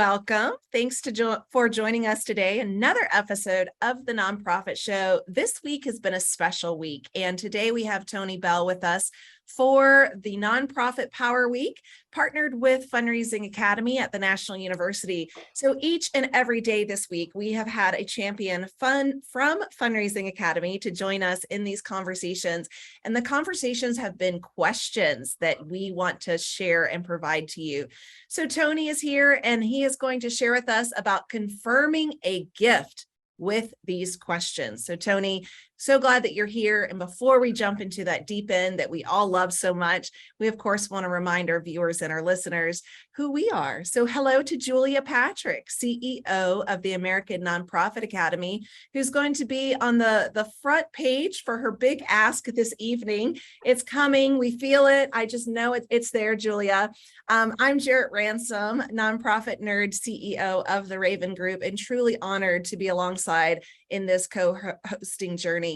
Welcome. Thanks for joining us today. Another episode of The Nonprofit Show. This week has been a special week, and today we have Tony Beall with us for the Nonprofit Power Week, partnered with Fundraising Academy at the National University. So each and every day this week, we have had a champion from Fundraising Academy to join us in these conversations. And the conversations have been questions that we want to share and provide to you. So Tony is here and he is going to share with us about confirming a gift with these questions. So Tony, so glad that you're here. And before we jump into that deepen that we all love so much, we of course want to remind our viewers and our listeners who we are. So hello to Julia Patrick, CEO of the American Nonprofit Academy, who's going to be on the front page for her big ask this evening. It's coming. We feel it. I just know it's there, Julia. I'm Jarrett Ransom, nonprofit nerd CEO of the Raven Group, and truly honored to be alongside in this co-hosting journey.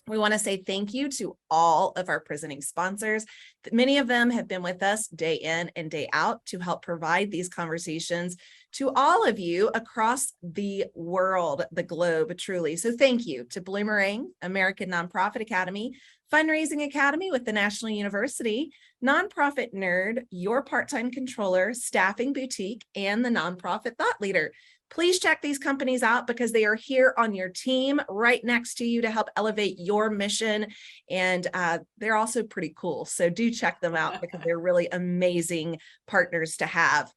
We want to say thank you to all of our presenting sponsors. Many of them have been with us day in and day out to help provide these conversations to all of you across the world, the globe, truly. So thank you to Bloomerang, American Nonprofit Academy, Fundraising Academy with the National University, Nonprofit Nerd, Your Part-Time Controller, Staffing Boutique, and the Nonprofit Thought Leader. Please check these companies out because they are here on your team right next to you to help elevate your mission. And they're also pretty cool. So do check them out because they're really amazing partners to have.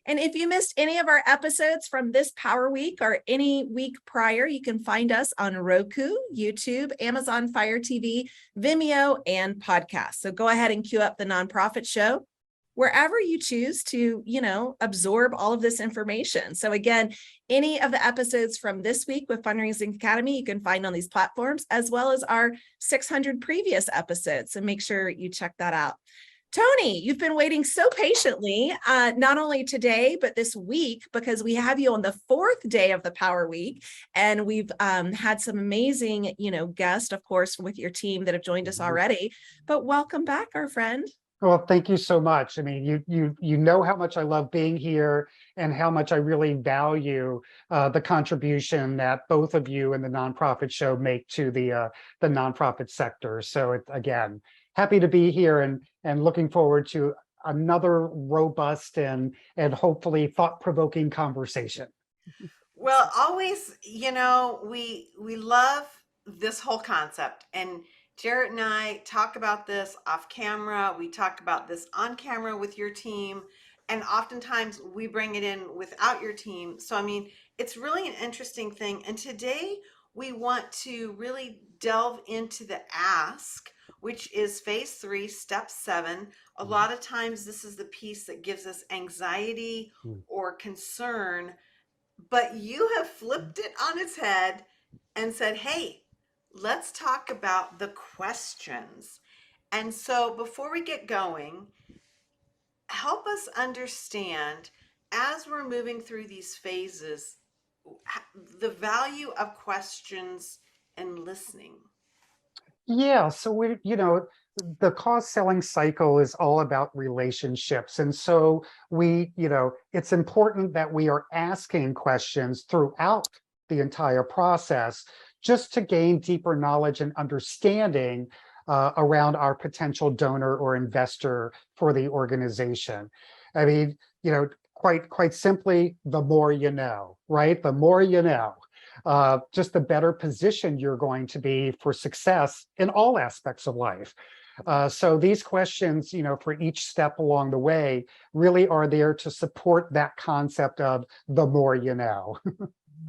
And if you missed any of our episodes from this Power Week or any week prior, you can find us on Roku, YouTube, Amazon Fire TV, Vimeo, and podcasts. So go ahead and queue up The Nonprofit Show wherever you choose to, absorb all of this information. So again, any of the episodes from this week with Fundraising Academy, you can find on these platforms, as well as our 600 previous episodes. So make sure you check that out. Tony, you've been waiting so patiently, not only today, but this week, because we have you on the fourth day of the Power Week. And we've had some amazing, guests, of course, with your team that have joined us already. But welcome back, our friend. Well, thank you so much. I mean, you know how much I love being here and how much I really value the contribution that both of you and the Nonprofit Show make to the nonprofit sector. So again, happy to be here and looking forward to another robust and hopefully thought-provoking conversation. Well, always, we love this whole concept, and Jarrett and I talk about this off camera. We talk about this on camera with your team, and oftentimes we bring it in without your team. So, I mean, it's really an interesting thing. And today we want to really delve into the ask, which is phase 3, step 7. A lot of times this is the piece that gives us anxiety or concern, but you have flipped it on its head and said, hey, let's talk about the questions. And so before we get going, help us understand, as we're moving through these phases, the value of questions and listening. Yeah, so the cause selling cycle is all about relationships. And so it's important that we are asking questions throughout the entire process, just to gain deeper knowledge and understanding around our potential donor or investor for the organization. I mean, quite simply, the more you know, right? The more you know, just the better position you're going to be for success in all aspects of life. So these questions, for each step along the way, really are there to support that concept of the more you know.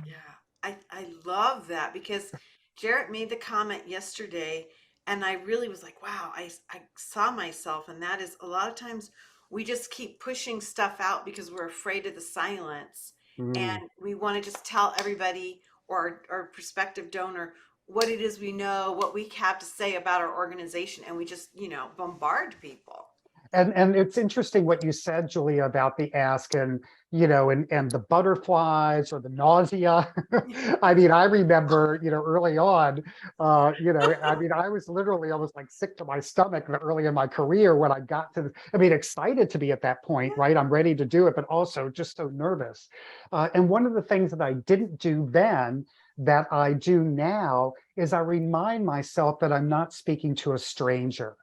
Yeah. I love that, because Jarrett made the comment yesterday and I really was like, wow, I saw myself. And that is, a lot of times we just keep pushing stuff out because we're afraid of the silence. And we want to just tell everybody or our prospective donor what it is we know, what we have to say about our organization. And we just, bombard people. And it's interesting what you said, Julia, about the ask and, you know, and the butterflies or the nausea. I mean, I remember, you know, early on, you know, I mean, I was literally almost like sick to my stomach early in my career when I got to, I mean, excited to be at that point, right? I'm ready to do it, but also just so nervous. And one of the things that I didn't do then that I do now is I remind myself that I'm not speaking to a stranger.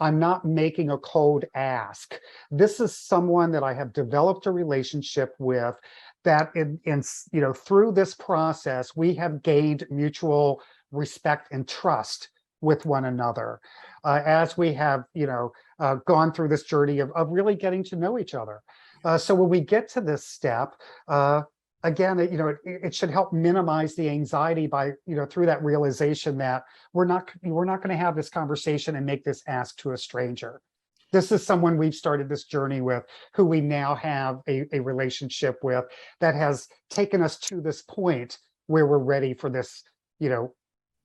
I'm not making a cold ask. This is someone that I have developed a relationship with that in you know, through this process, we have gained mutual respect and trust with one another as we have, you know, gone through this journey of really getting to know each other. So when we get to this step, again, you know, it should help minimize the anxiety by, you know, through that realization that we're not going to have this conversation and make this ask to a stranger. This is someone we've started this journey with, who we now have a relationship with, that has taken us to this point where we're ready for this, you know,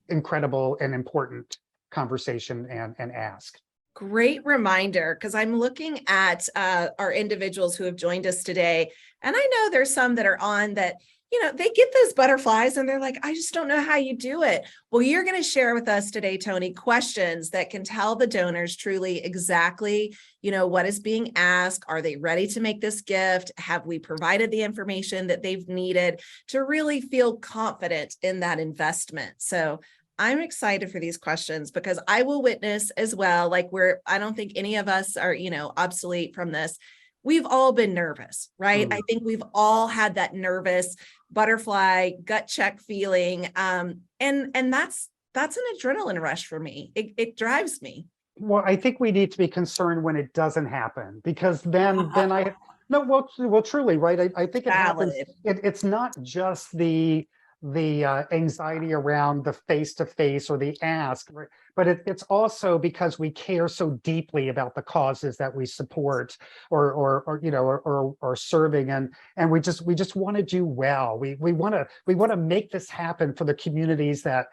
incredible and important conversation and ask. Great reminder, because I'm looking at our individuals who have joined us today, and I know there's some that are on that, you know, they get those butterflies and they're like, I just don't know how you do it. Well, you're going to share with us today, Tony, questions that can tell the donors truly exactly, you know, what is being asked. Are they ready to make this gift? Have we provided the information that they've needed to really feel confident in that investment? So I'm excited for these questions because I will witness as well, like I don't think any of us are, you know, obsolete from this. We've all been nervous, right? I think we've all had that nervous butterfly gut check feeling. And that's an adrenaline rush for me. It drives me. Well, I think we need to be concerned when it doesn't happen, because then I no, well, truly, right? I think it happens. Valid. It's not just the anxiety around the face-to-face or the ask, right? But it's also because we care so deeply about the causes that we support or you know, or serving, and we just want to do well. We want to make this happen for the communities that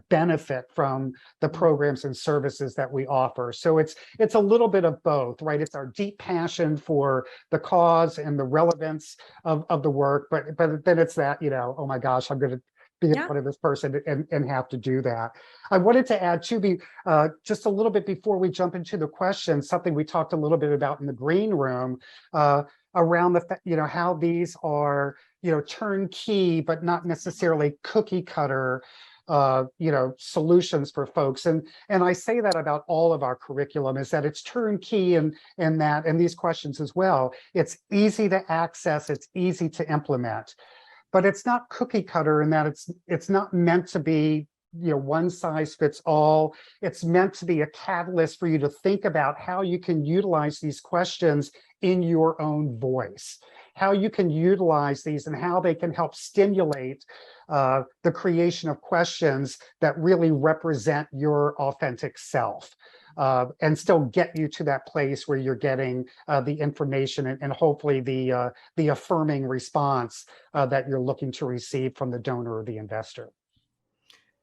benefit from the programs and services that we offer. So it's a little bit of both, right? It's our deep passion for the cause and the relevance of the work, but then it's that, you know, oh my gosh, I'm going to be in front of this person and have to do that. I wanted to add to just a little bit before we jump into the questions, something we talked a little bit about in the green room around the, you know, how these are, you know, turnkey, but not necessarily cookie cutter you know, solutions for folks. And I say that about all of our curriculum, is that it's turnkey and these questions as well. It's easy to access, it's easy to implement, but it's not cookie cutter in that it's not meant to be, you know, one size fits all. It's meant to be a catalyst for you to think about how you can utilize these questions in your own voice, how you can utilize these and how they can help stimulate the creation of questions that really represent your authentic self. And still get you to that place where you're getting the information and hopefully the affirming response that you're looking to receive from the donor or the investor.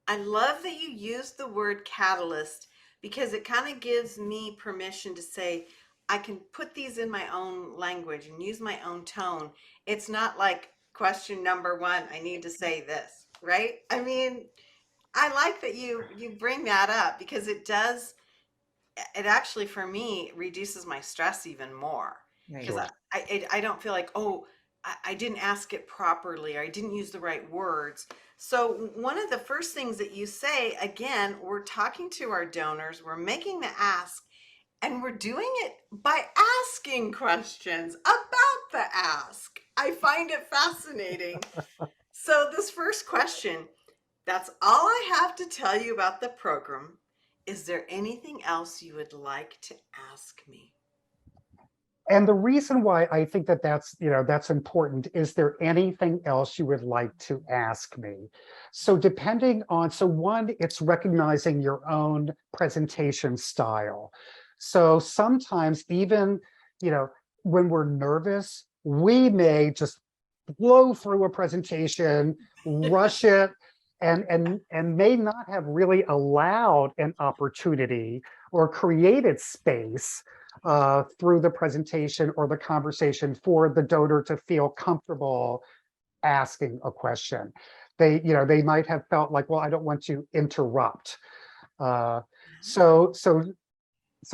I love that you use the word catalyst, because it kind of gives me permission to say, I can put these in my own language and use my own tone. It's not like question number one, I need to say this, right? I mean, I like that you bring that up, because it actually, for me, reduces my stress even more, because Right. I don't feel like, oh, I didn't ask it properly, or I didn't use the right words. So one of the first things that you say, again, we're talking to our donors, we're making the ask, and we're doing it by asking questions about the ask. I find it fascinating. So this first question, that's all I have to tell you about the program. Is there anything else you would like to ask me? And the reason why I think that that's, you know, that's important, is there anything else you would like to ask me? So depending on, so one, it's recognizing your own presentation style. So sometimes even, you know, when we're nervous, we may just blow through a presentation, rush it, and may not have really allowed an opportunity or created space through the presentation or the conversation for the donor to feel comfortable asking a question. They might have felt like, well, I don't want to interrupt. So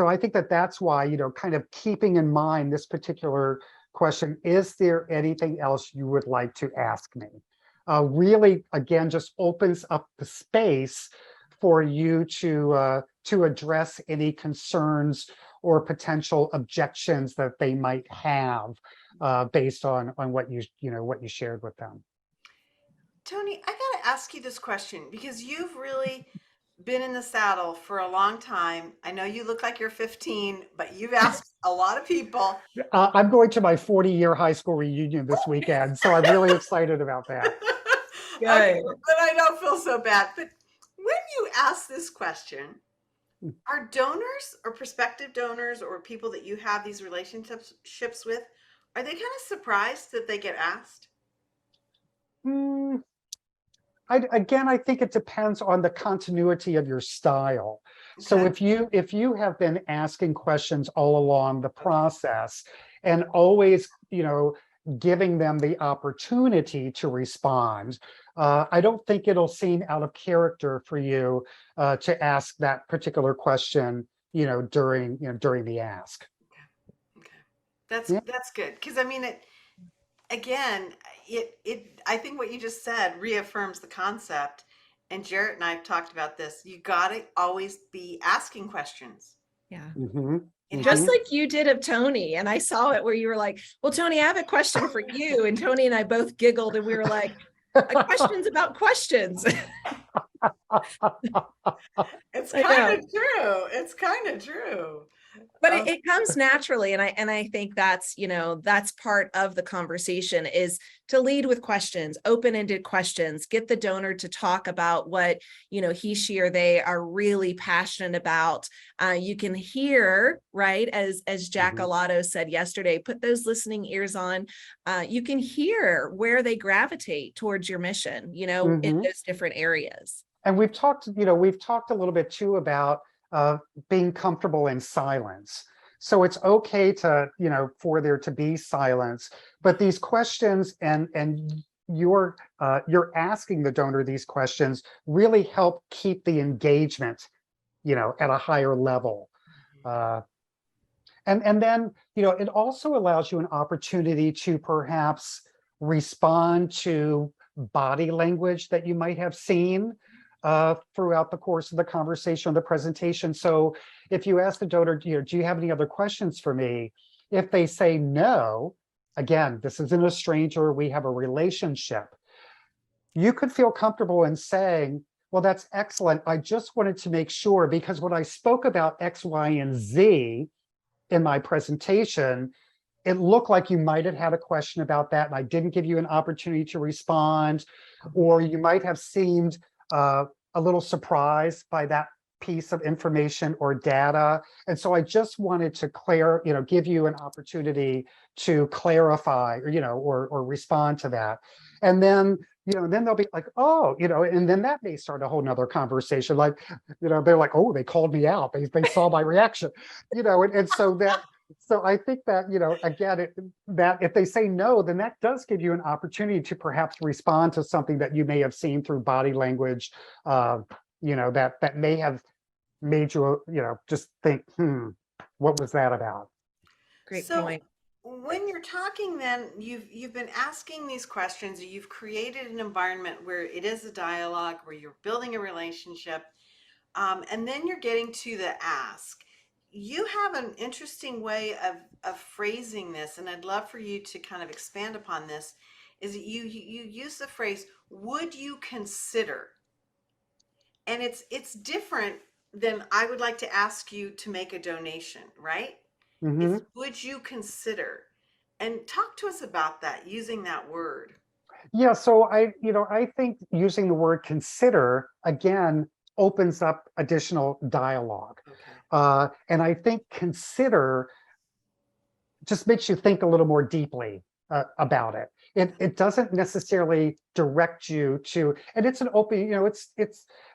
I think that's why, kind of keeping in mind this particular question, is there anything else you would like to ask me? Really, again, just opens up the space for you to address any concerns or potential objections that they might have based on what you shared with them. Tony, I got to ask you this question because you've really been in the saddle for a long time. I know you look like you're 15, but you've asked a lot of people. I'm going to my 40-year high school reunion this weekend, so I'm really excited about that. Okay, but I don't feel so bad. But when you ask this question, are donors or prospective donors or people that you have these relationships with, are they kind of surprised that they get asked? Again, I think it depends on the continuity of your style. So Okay. if you have been asking questions all along the process and always, giving them the opportunity to respond, I don't think it'll seem out of character for you to ask that particular question, during the ask. Okay. That's Yeah. that's good. Because I mean again, I think what you just said reaffirms the concept. And Jarrett and I have talked about this. You gotta always be asking questions. Yeah. It has Just Mhm. like you did of Tony. And I saw it where you were like, well, Tony, I have a question for you. And Tony and I both giggled and we were like, questions about questions. it's I kind know. of true. It's kind of true. But Um, it comes naturally. And I think that's, that's part of the conversation, is to lead with questions, open-ended questions, get the donor to talk about what, he, she, or they are really passionate about. You can hear, right, as Jack Mhm. Alato said yesterday, put those listening ears on. You can hear where they gravitate towards your mission, in Mhm. those different areas. And we've talked a little bit too about being comfortable in silence. So it's okay to, for there to be silence, but these questions and you're asking the donor these questions really help keep the engagement, at a higher level. Uh, and then, it also allows you an opportunity to perhaps respond to body language that you might have seen throughout the course of the conversation or the presentation. So if you ask the donor, do you have any other questions for me? If they say no, again, this isn't a stranger, we have a relationship. You could feel comfortable in saying, well, that's excellent. I just wanted to make sure, because when I spoke about X, Y, and Z in my presentation, it looked like you might have had a question about that and I didn't give you an opportunity to respond, or you might have seemed a little surprised by that piece of information or data. And so I just wanted to give you an opportunity to clarify, or respond to that. And then, then they'll be like, oh, and then that may start a whole nother conversation. Like, they're like, oh, they called me out. They saw my reaction, and so I think that, again, that if they say no, then that does give you an opportunity to perhaps respond to something that you may have seen through body language, that may have made you, just think, what was that about? Great so point. when you're talking, then you've been asking these questions. You've created an environment where it is a dialogue, where you're building a relationship, and then you're getting to the ask. You have an interesting way of phrasing this, and I'd love for you to kind of expand upon this. Is that you use the phrase "would you consider," and it's different than "I would like to ask you to make a donation," right? It's Mhm. "would you consider," and talk to us about that using that word. Yeah, so I think using the word consider again opens up additional dialogue. Okay. And I think consider just makes you think a little more deeply about it. It doesn't necessarily direct you to, and it's an open,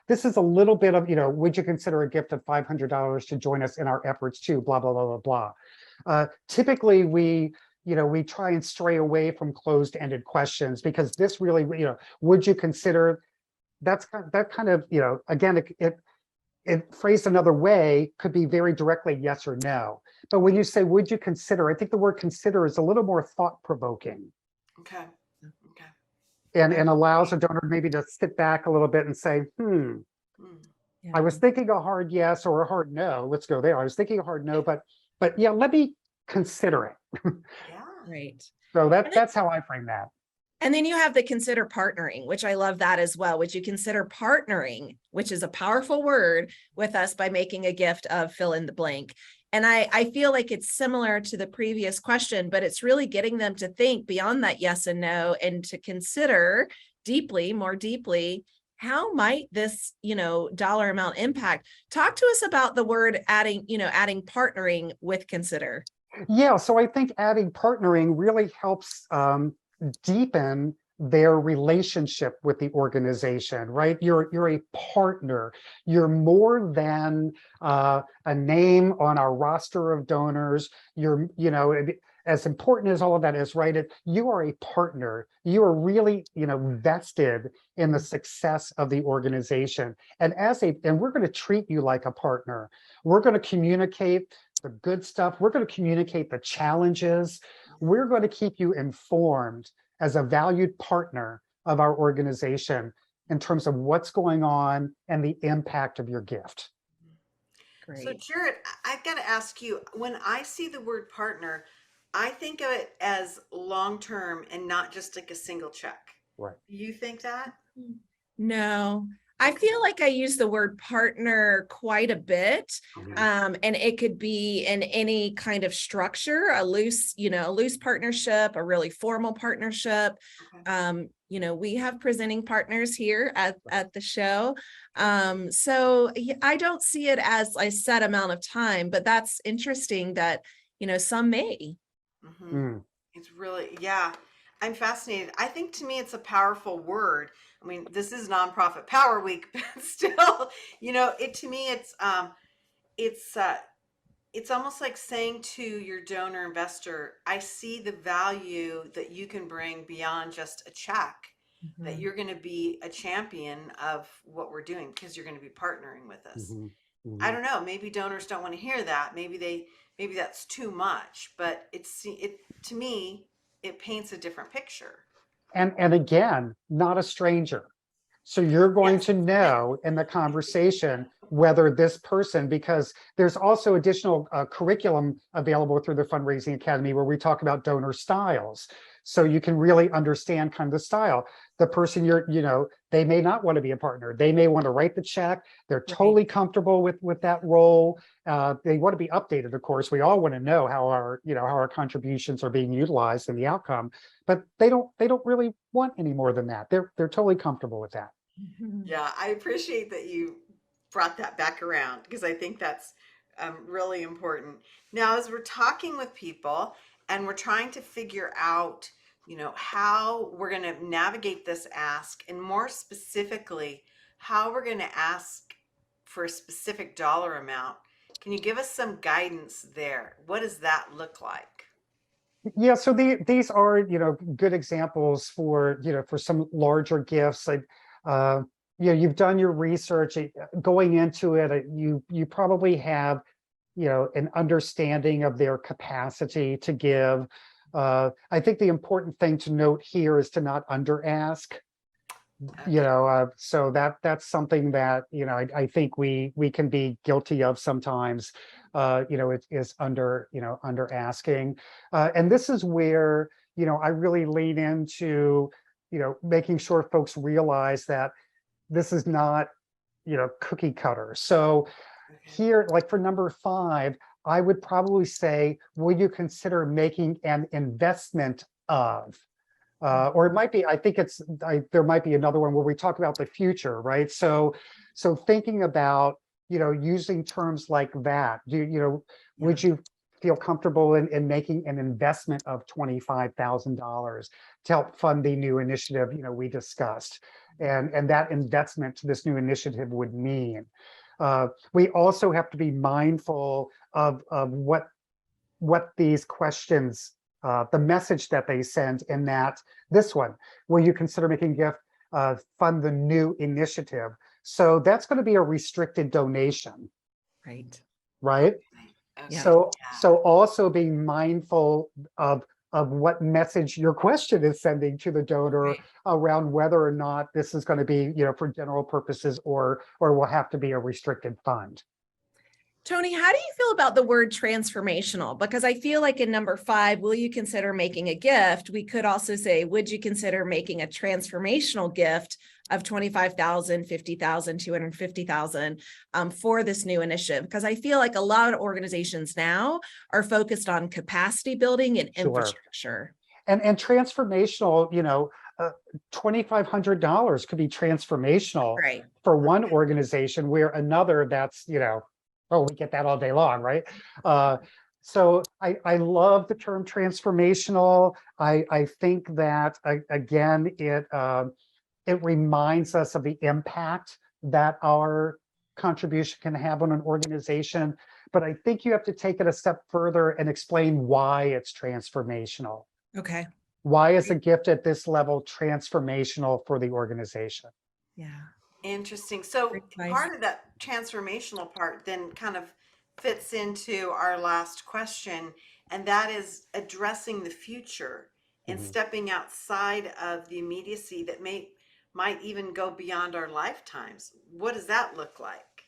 this is a little bit of, would you consider a gift of $500 to join us in our efforts to blah, blah, blah, blah, blah. Typically, we try and stray away from closed-ended questions because this really, would you consider, that kind of, again, it phrased another way could be very directly yes or no. But when you say, would you consider, I think the word consider is a little more thought-provoking. Okay. Okay. And allows a donor maybe to sit back a little bit and say, I was thinking a hard yes or a hard no. Let's go there. I was thinking a hard no, but yeah, let me consider it. Yeah. Right. So that's how I frame that. And then you have the consider partnering, which I love that as well. Would you consider partnering, which is a powerful word, with us by making a gift of fill in the blank? And I feel like it's similar to the previous question, but it's really getting them to think beyond that yes and no, and to consider more deeply, how might this, dollar amount impact? Talk to us about the word adding partnering with consider. Yeah, so I think adding partnering really helps deepen their relationship with the organization, right? You're a partner. You're more than a name on our roster of donors. You're, as important as all of that is, right? You are a partner. You are really, vested in the success of the organization. And we're going to treat you like a partner. We're going to communicate the good stuff. We're going to communicate the challenges. We're going to keep you informed as a valued partner of our organization in terms of what's going on and the impact of your gift. Great. So Jared, I've got to ask you, when I see the word partner, I think of it as long-term and not just like a single check. Right. Do you think that? No, I feel like I use the word partner quite a bit. And it could be in any kind of structure, a loose partnership, a really formal partnership. Okay. We have presenting partners here at the show. So I don't see it as a set amount of time, but that's interesting that, some may. It's really, yeah, I'm fascinated. I think to me, it's a powerful word. I mean, this is Nonprofit Power Week, but still, to me, it's almost like saying to your donor investor, I see the value that you can bring beyond just a check, that you're going to be a champion of what we're doing because you're going to be partnering with us. I don't know, maybe donors don't want to hear that. Maybe that's too much, but to me, it paints a different picture. And again, not a stranger. So you're going to know in the conversation whether this person, because there's also additional curriculum available through the Fundraising Academy where we talk about donor styles. So you can really understand kind of the style. The person they may not want to be a partner. They may want to write the check. They're totally comfortable with that role. They want to be updated, of course. We all want to know how our contributions are being utilized and the outcome, but they don't really want any more than that. They're totally comfortable with that. Yeah, I appreciate that you brought that back around because I think that's really important. Now, as we're talking with people and we're trying to figure out, how we're going to navigate this ask, and more specifically, how we're going to ask for a specific dollar amount, can you give us some guidance there? What does that look like? Yeah, so these are good examples for for some larger gifts. Like you've done your research going into it. You probably have an understanding of their capacity to give. I think the important thing to note here is to not under ask. So that's something that I think we can be guilty of sometimes. It is under asking, and this is where I really lean into making sure folks realize that this is not cookie cutter. So here, like for number 5, I would probably say, would you consider making an investment of? Or it might be, I think there might be another one where we talk about the future, right? So thinking about, using terms like that, would you feel comfortable in making an investment of $25,000 to help fund the new initiative, we discussed, and that investment to this new initiative would mean. We also have to be mindful of what these questions, the message that they send in that this one, will you consider making a gift, fund the new initiative? So that's going to be a restricted donation, Right. right? Okay. Yeah. So also being mindful of what message your question is sending to the donor Right. around whether or not this is going to be, for general purposes or will have to be a restricted fund. Tony, how do you feel about the word transformational? Because I feel like in number 5, will you consider making a gift? We could also say, would you consider making a transformational gift of 25,000, 50,000, 250,000 for this new initiative? Because I feel like a lot of organizations now are focused on capacity building and Sure. infrastructure. And transformational, $2,500 could be transformational Right. for one organization, where another that's, oh, we get that all day long, right? So I love the term transformational. I think that, again, it reminds us of the impact that our contribution can have on an organization. But I think you have to take it a step further and explain why it's transformational. Okay. Why is a gift at this level transformational for the organization? Yeah. Interesting. So Great advice. part of that transformational part then kind of fits into our last question, and that is addressing the future and Mhm. stepping outside of the immediacy that might even go beyond our lifetimes. What does that look like?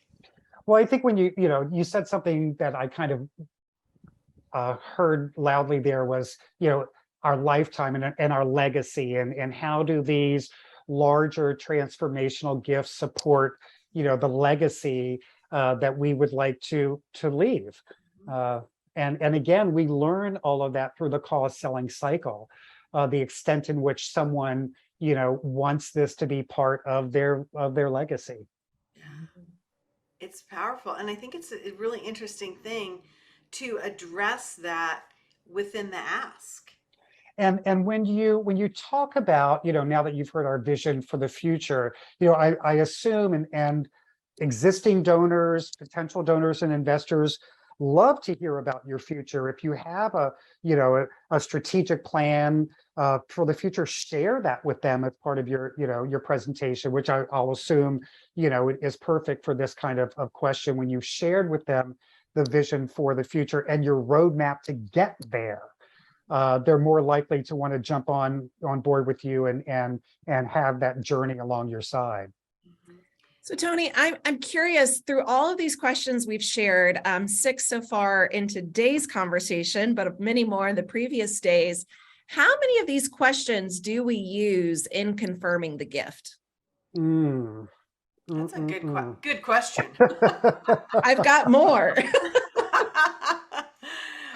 Well, I think when you said something that I kind of heard loudly there was, our lifetime and our legacy, and how do these larger transformational gifts support, the legacy that we would like to leave. And again, we learn all of that through the cause selling cycle, the extent in which someone, wants this to be part of their legacy. It's powerful. And I think it's a really interesting thing to address that within the ask. And when you talk about, now that you've heard our vision for the future, I assume and existing donors, potential donors and investors love to hear about your future. If you have a strategic plan for the future, share that with them as part of your presentation, which I'll assume, is perfect for this kind of question. When you shared with them the vision for the future and your roadmap to get there, they're more likely to want to jump on board with you and have that journey along your side. So Tony, I'm curious, through all of these questions we've shared, 6 so far in today's conversation, but many more in the previous days, how many of these questions do we use in confirming the gift? That's a good question. I've got more.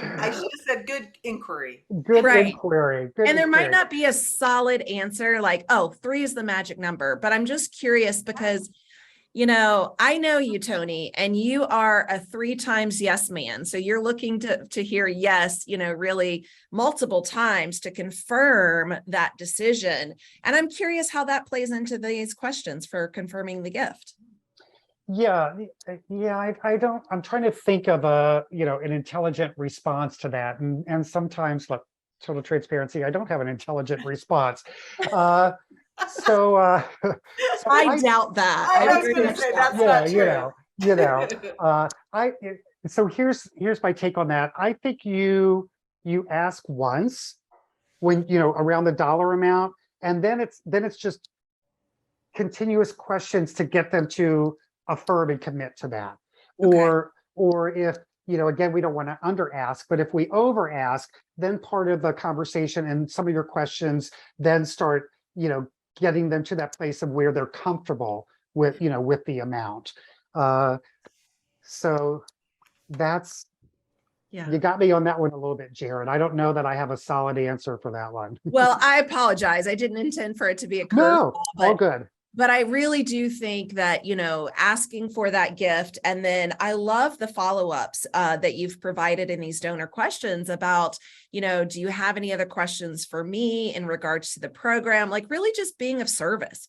I should have said good inquiry. Good Right. inquiry. And there might not be a solid answer like, oh, 3 is the magic number, but I'm just curious because, I know you, Tony, and you are a 3 times yes man. So you're looking to hear yes, really multiple times to confirm that decision. And I'm curious how that plays into these questions for confirming the gift. Yeah. I'm trying to think of an intelligent response to that. And sometimes, look, total transparency, I don't have an intelligent response. So I doubt that. I was going to say that's not true. So here's my take on that. I think you ask once when, around the dollar amount, and then it's just continuous questions to get them to affirm and commit to that. Okay. Or if, again, we don't want to under ask, but if we over ask, then part of the conversation and some of your questions then start, getting them to that place of where they're comfortable with, with the amount. So that's, you got me on that one a little bit, Jared. I don't know that I have a solid answer for that one. Well, I apologize. I didn't intend for it to be a curve. No, all good. But I really do think that, asking for that gift. And then I love the follow-ups that you've provided in these donor questions about, do you have any other questions for me in regards to the program? Like really just being of service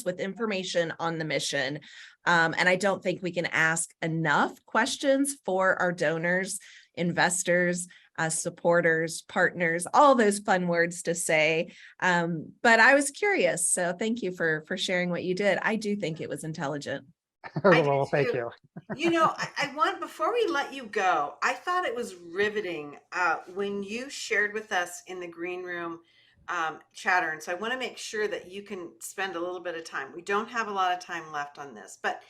with information on the mission. And I don't think we can ask enough questions for our donors, investors, supporters, partners, all those fun words to say. But I was curious. So thank you for sharing what you did. I do think it was intelligent. I do Well, thank too. you. I want, before we let you go, I thought it was riveting when you shared with us in the green room chatter. And so I want to make sure that you can spend a little bit of time. We don't have a lot of time left on this, but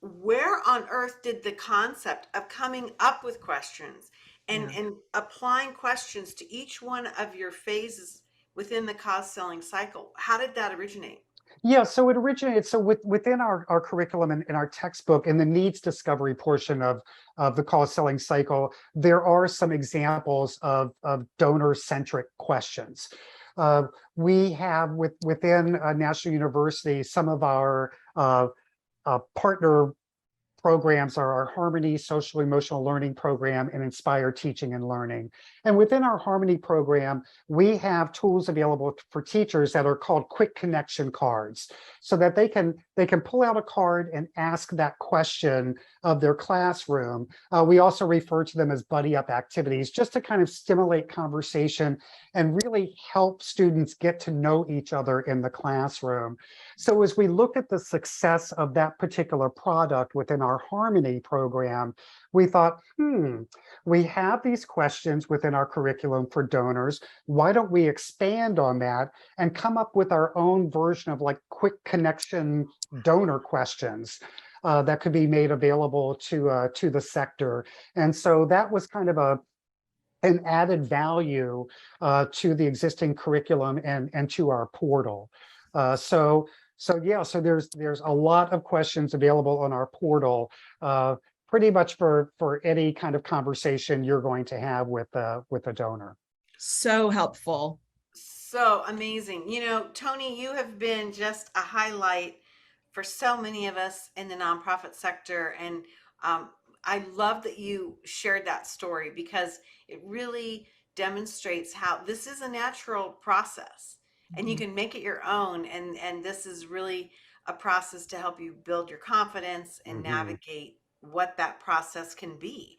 where on earth did the concept of coming up with questions and applying questions to each one of your phases within the cause selling cycle, how did that originate? Yeah, so it originated, so within our curriculum and in our textbook, in the needs discovery portion of the cause selling cycle, there are some examples of donor-centric questions. We have within National University, some of our partner programs are our Harmony Social Emotional Learning Program and Inspire Teaching and Learning. And within our Harmony program, we have tools available for teachers that are called quick connection cards, so that they can pull out a card and ask that question of their classroom. We also refer to them as buddy up activities, just to kind of stimulate conversation and really help students get to know each other in the classroom. So as we look at the success of that particular product within our Harmony program, we thought, we have these questions within our curriculum for donors. Why don't we expand on that and come up with our own version of like quick connection donor questions that could be made available to the sector? And so that was kind of an added value to the existing curriculum and to our portal. So there's a lot of questions available on our portal, pretty much for any kind of conversation you're going to have with a donor. So helpful. So amazing. Tony, you have been just a highlight for so many of us in the nonprofit sector. And I love that you shared that story, because it really demonstrates how this is a natural process and you can make it your own. And this is really a process to help you build your confidence and navigate what that process can be.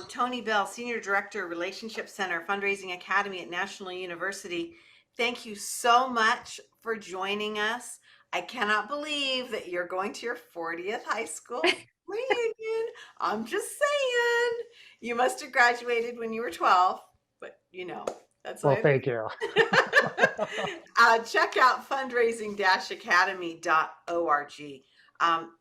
Tony Beall, Senior Director, Relationship Center, Fundraising Academy at National University. Thank you so much for joining us. I cannot believe that you're going to your 40th high school reunion. I'm just saying. You must have graduated when you were 12, but that's Well, what thank you. check out fundraising-academy.org.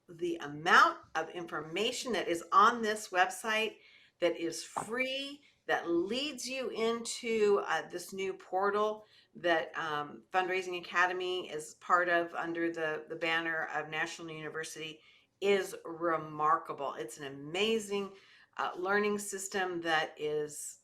The amount of information that is on this website that is free, that leads you into this new portal that Fundraising Academy is part of under the banner of National University, is remarkable. It's an amazing learning system that is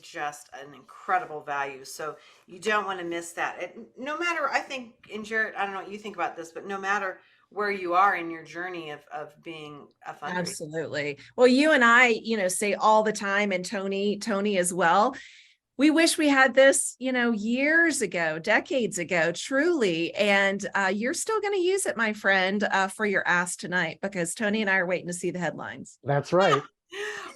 just an incredible value. So you don't want to miss that. No matter, I think, and Jarrett, I don't know what you think about this, but no matter where you are in your journey of being a fundraiser. Absolutely. Well, you and I, say all the time, and Tony as well, we wish we had this, years ago, decades ago, truly. And you're still going to use it, my friend, for your ask tonight, because Tony and I are waiting to see the headlines. That's right.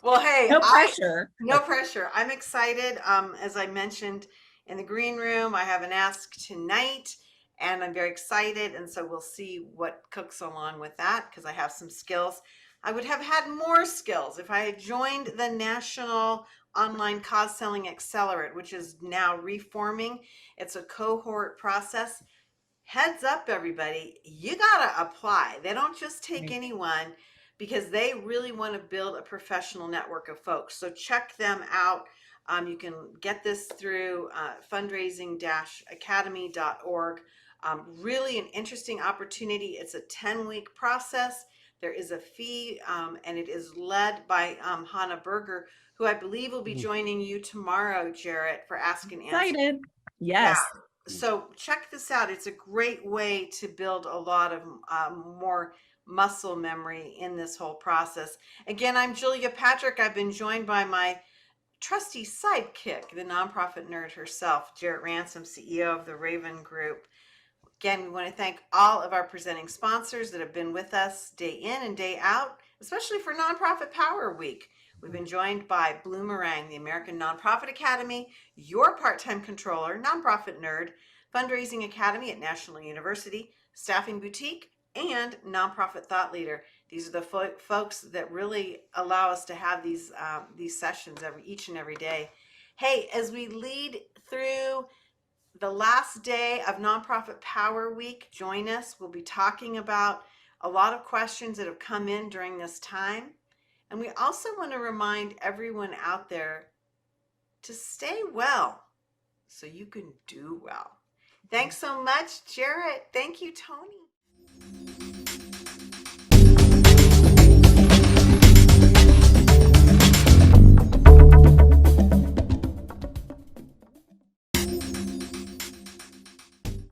Well, hey, no pressure. No pressure. I'm excited. As I mentioned in the green room, I have an ask tonight, and I'm very excited. And so we'll see what cooks along with that, because I have some skills. I would have had more skills if I had joined the National Online Cause Selling Accelerator, which is now reforming. It's a cohort process. Heads up, everybody, you got to apply. They don't just take anyone, because they really want to build a professional network of folks. So check them out. You can get this through fundraising-academy.org. Really an interesting opportunity. It's a 10-week process. There is a fee, and it is led by Hannah Berger, who I believe will be joining you tomorrow, Jarrett, for Ask and Answer. Excited. Yes. Yeah. So check this out. It's a great way to build a lot of more muscle memory in this whole process. Again, I'm Julia Patrick. I've been joined by my trusty sidekick, the nonprofit nerd herself, Jarrett Ransom, CEO of the Raven Group. Again, we want to thank all of our presenting sponsors that have been with us day in and day out, especially for Nonprofit Power Week. We've been joined by Bloomerang, the American Nonprofit Academy, your part-time controller, Nonprofit Nerd, Fundraising Academy at National University, Staffing Boutique, and Nonprofit Thought Leader. These are the folks that really allow us to have these sessions each and every day. Hey, as we lead through the last day of Nonprofit Power Week, join us. We'll be talking about a lot of questions that have come in during this time. And we also want to remind everyone out there to stay well so you can do well. Thanks so much, Jarrett. Thank you, Tony.